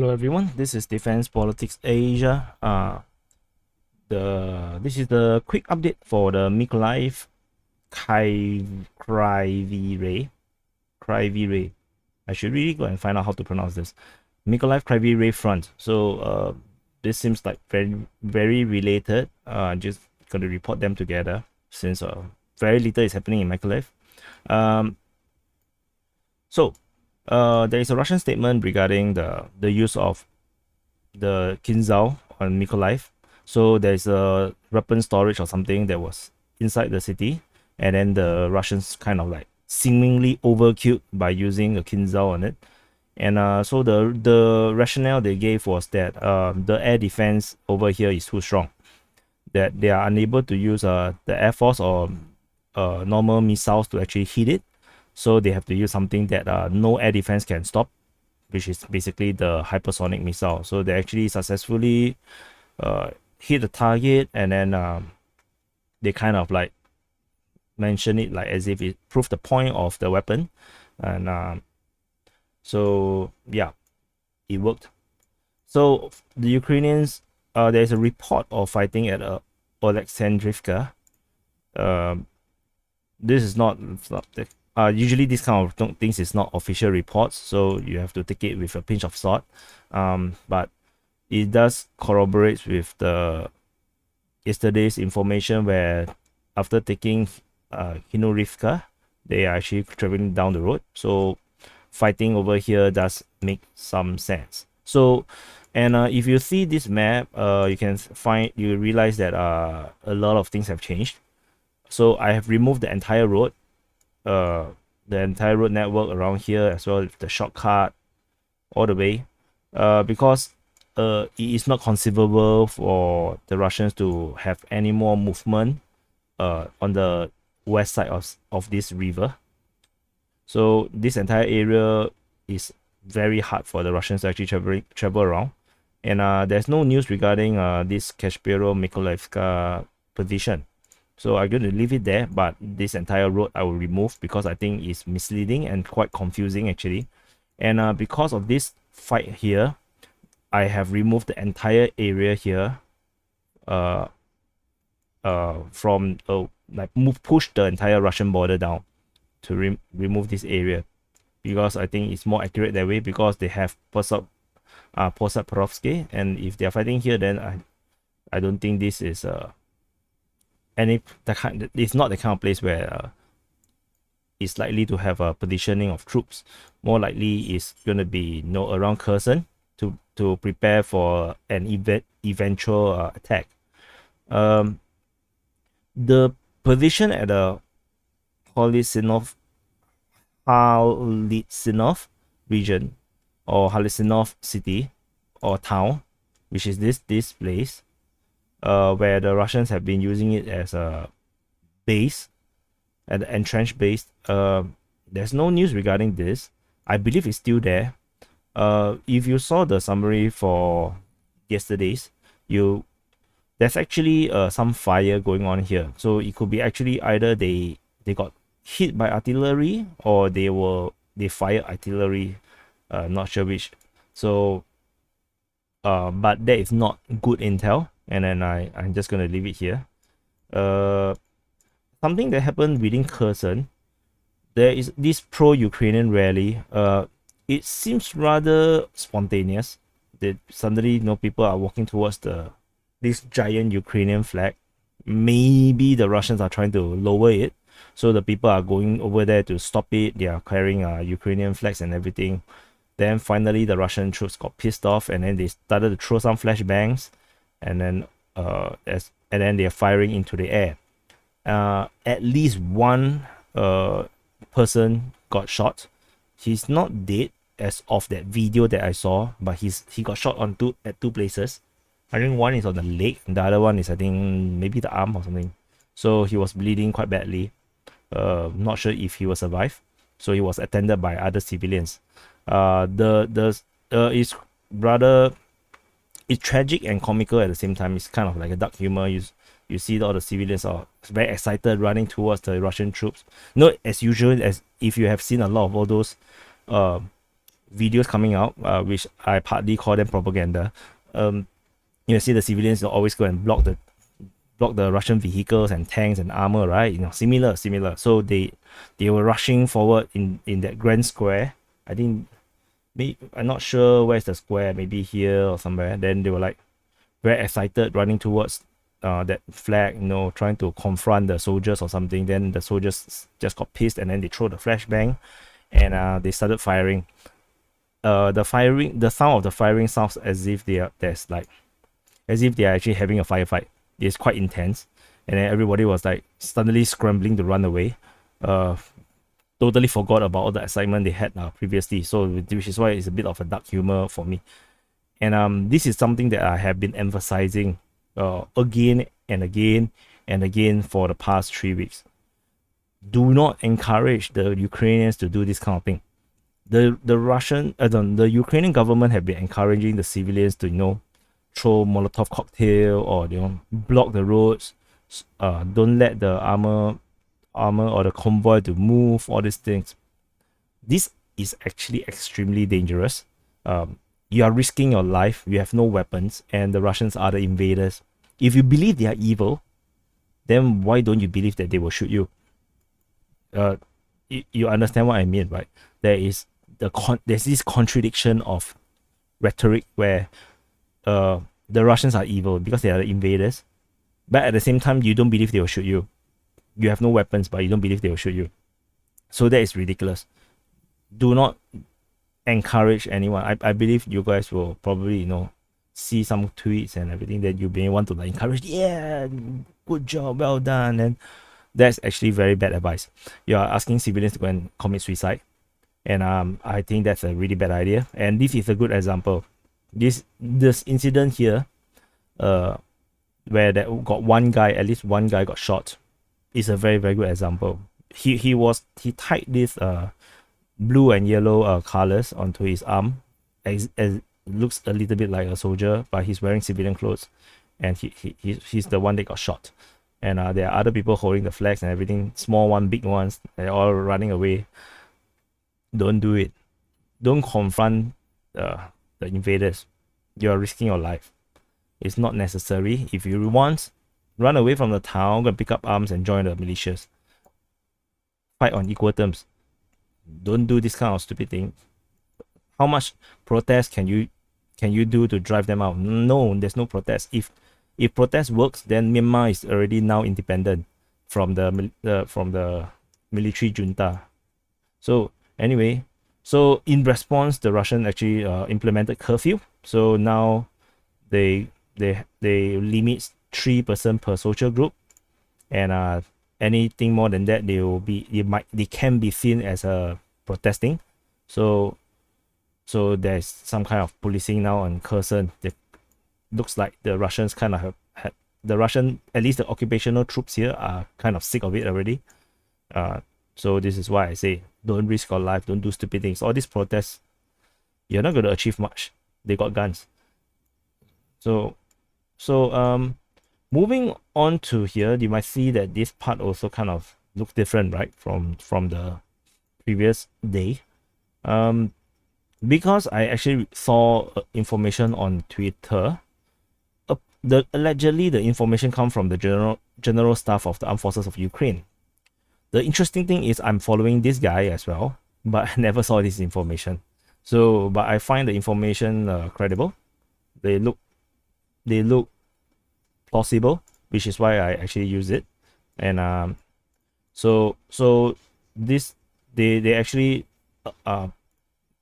Hello everyone, this is Defense Politics Asia. This is the quick update for the Mykolaiv-Kryvih Rih. Kryvih Rih. I should really go and find out how to pronounce this. Mykolaiv-Kryvih Rih front. So this seems like very related. Just gonna report them together since very little is happening in Mykolaiv. There is a Russian statement regarding the use of the Kinzhal on Mykolaiv. So there's a weapon storage or something that was inside the city, and then the Russians kind of like seemingly overkilled by using a Kinzhal on it. And so the rationale they gave was that the air defense over here is too strong, that they are unable to use the air force or normal missiles to actually hit it. So they have to use something that no air defense can stop, which is basically the hypersonic missile. So they actually successfully hit the target, and then they kind of like mention it like as if it proved the point of the weapon. And so yeah, it worked. So the Ukrainians, there's a report of fighting at Oleksandrivka. This is not usually this kind of things is not official reports, so you have to take it with a pinch of salt. But it does corroborate with the yesterday's information, where after taking Mykolaiv, they are actually traveling down the road. So fighting over here does make some sense. So, and if you see this map, you realize that a lot of things have changed. So I have removed the entire road network around here, as well as the shortcut all the way, because it is not conceivable for the Russians to have any more movement on the west side of this river. So this entire area is very hard for the Russians to actually travel around. And there's no news regarding this Kherson-Mykolaiv position. So I'm going to leave it there, but this entire road I will remove because I think it's misleading and quite confusing actually. And because of this fight here, I have removed the entire area here from push the entire Russian border down to remove this area, because I think it's more accurate that way, because they have Posad-Pokrovske, and if they are fighting here, then I don't think this is it's not the kind of place where it's likely to have a positioning of troops. More likely it's going to be around Kherson to prepare for an eventual attack. The position at the Halitsinov region, or Halitsinov city or town, which is this place, where the Russians have been using it as a base, an entrenched base. There's no news regarding this. I believe it's still there. If you saw the summary for yesterday's, there's actually some fire going on here. So it could be actually either they got hit by artillery, or they fired artillery. Not sure which. So but that is not good intel, and then I'm just gonna leave it here. Something that happened within Kherson, there is this pro-Ukrainian rally. It seems rather spontaneous. That suddenly, people are walking towards this giant Ukrainian flag. Maybe the Russians are trying to lower it, so the people are going over there to stop it. They are carrying Ukrainian flags and everything. Then finally, the Russian troops got pissed off, and then they started to throw some flashbangs, and then they are firing into the air. At least one person got shot. He's not dead as of that video that I saw, but he got shot at two places. I think one is on the leg, and the other one is, I think, maybe the arm or something. So he was bleeding quite badly. Not sure if he will survive. So he was attended by other civilians. It's rather, it's tragic and comical at the same time. It's kind of like a dark humor. You see all the civilians are very excited, running towards the Russian troops. As usual, as if you have seen a lot of all those videos coming out, which I partly call them propaganda. You see the civilians will always go and block the Russian vehicles and tanks and armor, right? Similar. So they were rushing forward in that grand square. I think, I'm not sure where's the square, maybe here or somewhere. Then they were like very excited, running towards that flag, trying to confront the soldiers or something. Then the soldiers just got pissed, and then they throw the flashbang, and they started firing. The sound of the firing sounds as if they are actually having a firefight. It's quite intense, and then everybody was like suddenly scrambling to run away. Totally forgot about all the excitement they had previously. So, which is why it's a bit of a dark humor for me. And this is something that I have been emphasizing again and again and again for the past 3 weeks. Do not encourage the Ukrainians to do this kind of thing. The Ukrainian government have been encouraging the civilians to throw Molotov cocktail or block the roads, don't let the armor or the convoy to move, all these things. This is actually extremely dangerous. You are risking your life. You have no weapons, and the Russians are the invaders. If you believe they are evil, then why don't you believe that they will shoot you? You understand what I mean, right? There's this contradiction of rhetoric where the Russians are evil because they are the invaders, but at the same time you don't believe they will shoot you. You have no weapons, but you don't believe they will shoot you. So that is ridiculous. Do not encourage anyone. I believe you guys will probably see some tweets and everything that you may want to encourage. Yeah, good job, well done. And that's actually very bad advice. You are asking civilians to go and commit suicide, and I think that's a really bad idea. And this is a good example. This incident here, where that got at least one guy got shot, is a very, very good example. He tied this blue and yellow colors onto his arm, as looks a little bit like a soldier, but he's wearing civilian clothes, and he's the one that got shot. And there are other people holding the flags and everything, small one, big ones, they're all running away. Don't do it. Don't confront the invaders. You're risking your life. It's not necessary. If you want, run away from the town, go and pick up arms and join the militias. Fight on equal terms. Don't do this kind of stupid thing. How much protest can you do to drive them out? No, there's no protest. If protest works, then Myanmar is already now independent from the military junta. So anyway, in response, the Russian actually implemented curfew. So now they limit 3 person per social group, and anything more than that, they can be seen as protesting. So there's some kind of policing now on Kherson. It looks like the Russians kind of had at least the occupational troops here are kind of sick of it already. So this is why I say don't risk your life, don't do stupid things. All these protests, you're not going to achieve much. They got guns. So moving on to here, you might see that this part also kind of looks different, right, from the previous day. Because I actually saw information on Twitter. Allegedly the information come from the general staff of the armed forces of Ukraine. The interesting thing is I'm following this guy as well, but I never saw this information. But I find the information credible. They look plausible, which is why I actually use it. And so this they actually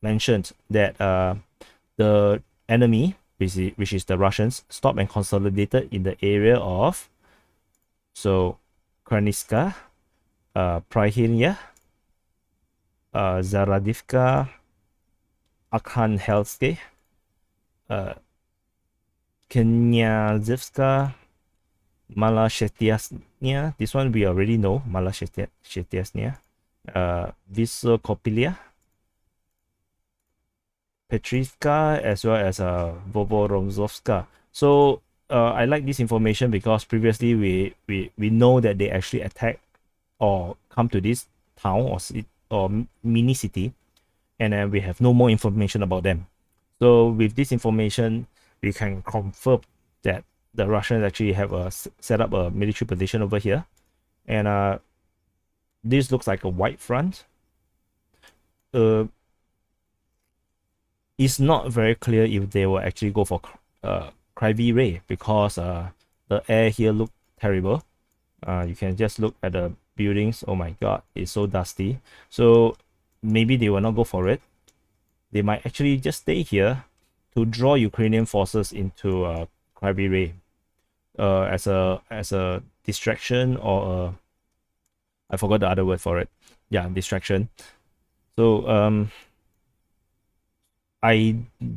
mentioned that the enemy, which is the Russians, stopped and consolidated in the area of Kraniska, Prihirnya, Zaradivka, Arkhangelsk, Knyazevska, Malashetiasnya. This one we already know, Malashetiasnya, Visokopilya, Petrivka, as well as Vovorozovska. So I like this information because previously we know that they actually attack or come to this town or mini city and then we have no more information about them. So with this information, we can confirm that the Russians actually have set up a military position over here, and this looks like a white front. It's not very clear if they will actually go for Kryvih Rih, because the air here look terrible. You can just look at the buildings. Oh my god, it's so dusty. So maybe they will not go for it. They might actually just stay here to draw Ukrainian forces into Kryvih Rih as a distraction, or I forgot the other word for it. Yeah, distraction. So I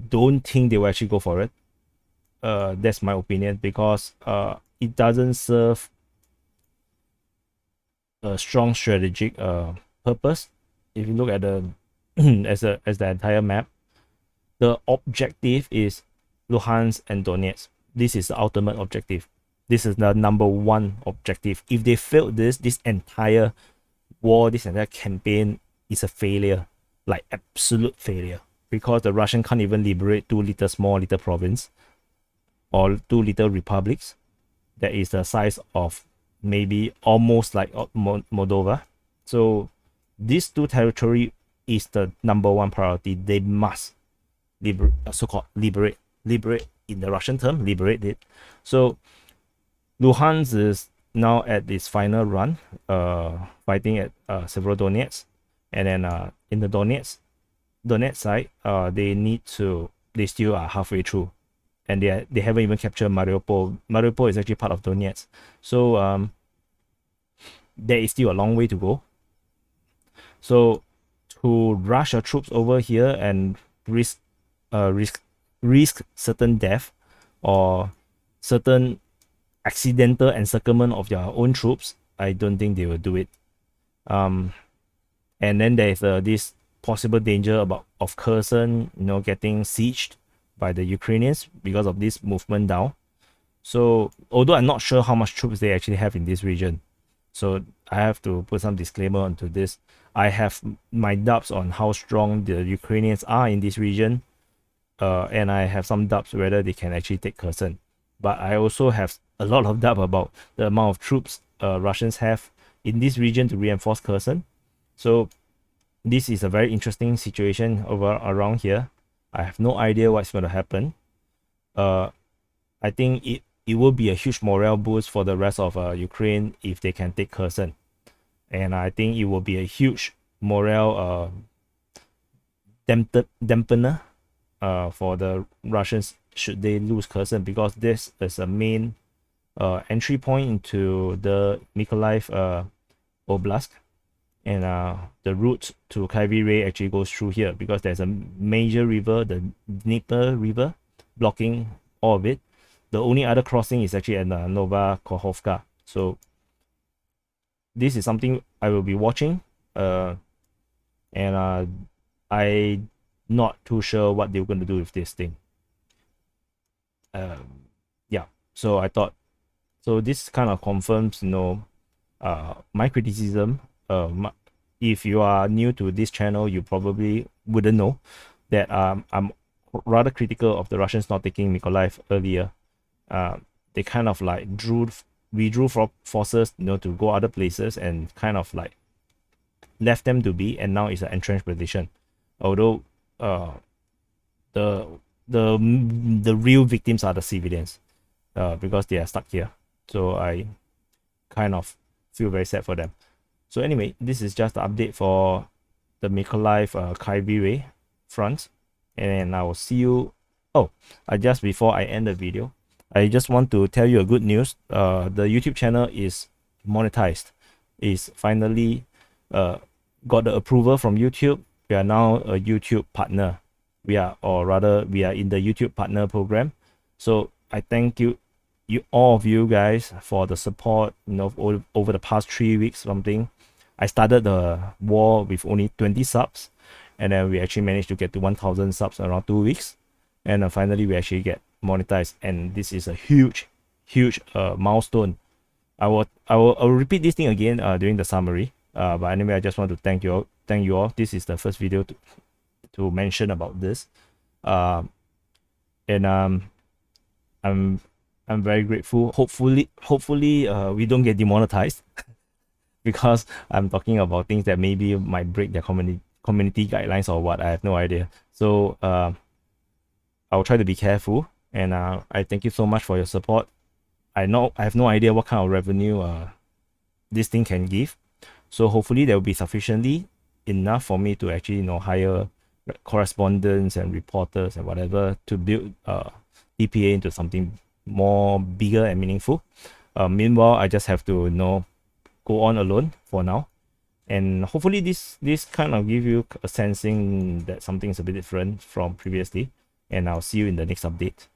don't think they will actually go for it. That's my opinion, because it doesn't serve a strong strategic purpose. If you look at the as the entire map, the objective is Luhansk and Donetsk. This is the ultimate objective. This is the number one objective. If they fail this entire war, this entire campaign is a failure, like absolute failure, because the Russian can't even liberate two small little province, or two little republics that is the size of maybe almost like Moldova. So these two territory is the number one priority. They must so-called liberate in the Russian term, liberate it. So Luhansk is now at its final run, fighting at Severodonetsk, and then in the Donetsk side, they still are halfway through, and they haven't even captured Mariupol. Mariupol is actually part of Donetsk, so there is still a long way to go. So to rush our troops over here and risk certain death or certain accidental encirclement of their own troops, I don't think they will do it. And then there's this possible danger of Kherson, getting sieged by the Ukrainians because of this movement down. So although I'm not sure how much troops they actually have in this region, so I have to put some disclaimer onto this. I have my doubts on how strong the Ukrainians are in this region, and I have some doubts whether they can actually take Kherson. But I also have a lot of doubt about the amount of troops Russians have in this region to reinforce Kherson. So this is a very interesting situation around here. I have no idea what's going to happen. I think it will be a huge morale boost for the rest of Ukraine if they can take Kherson. And I think it will be a huge morale dampener for the Russians should they lose Kherson, because this is a main entry point into the Mykolaiv Oblast, and the route to Kryvih Rih actually goes through here, because there's a major river, the Dnieper River, blocking all of it. The only other crossing is actually at Nova Kakhovka. So this is something I will be watching, and I'm not too sure what they're going to do with this thing. Yeah, so I thought, so this kind of confirms, my criticism. If you are new to this channel, you probably wouldn't know that I'm rather critical of the Russians not taking Mykolaiv earlier. They kind of like withdrew forces, to go other places, and kind of like left them to be, and now it's an entrenched position. Although the real victims are the civilians, because they are stuck here. So I kind of feel very sad for them. So anyway, this is just the update for the Mykolaiv-Kryvih Rih front, and I will see you. Oh, just before I end the video, I just want to tell you a good news. The YouTube channel is monetized. It's finally got the approval from YouTube. We are now a YouTube partner. We are in the YouTube partner program. So I thank all of you guys for the support. Over the past 3 weeks, something. I started the war with only 20 subs, and then we actually managed to get to 1,000 subs around 2 weeks, and finally we actually get monetized, and this is a huge milestone. I will repeat this thing again during the summary, but anyway, I just want to thank you all. This is the first video to mention about this. And I'm I'm very grateful. Hopefully we don't get demonetized because I'm talking about things that maybe might break their community guidelines or what. I have no idea. So I'll try to be careful, and I thank you so much for your support. I know I have no idea what kind of revenue this thing can give, so hopefully there will be sufficiently enough for me to actually hire correspondents and reporters and whatever to build TPA into something more bigger and meaningful. Meanwhile, I just have to go on alone for now, and hopefully this kind of give you a sensing that something is a bit different from previously. And I'll see you in the next update.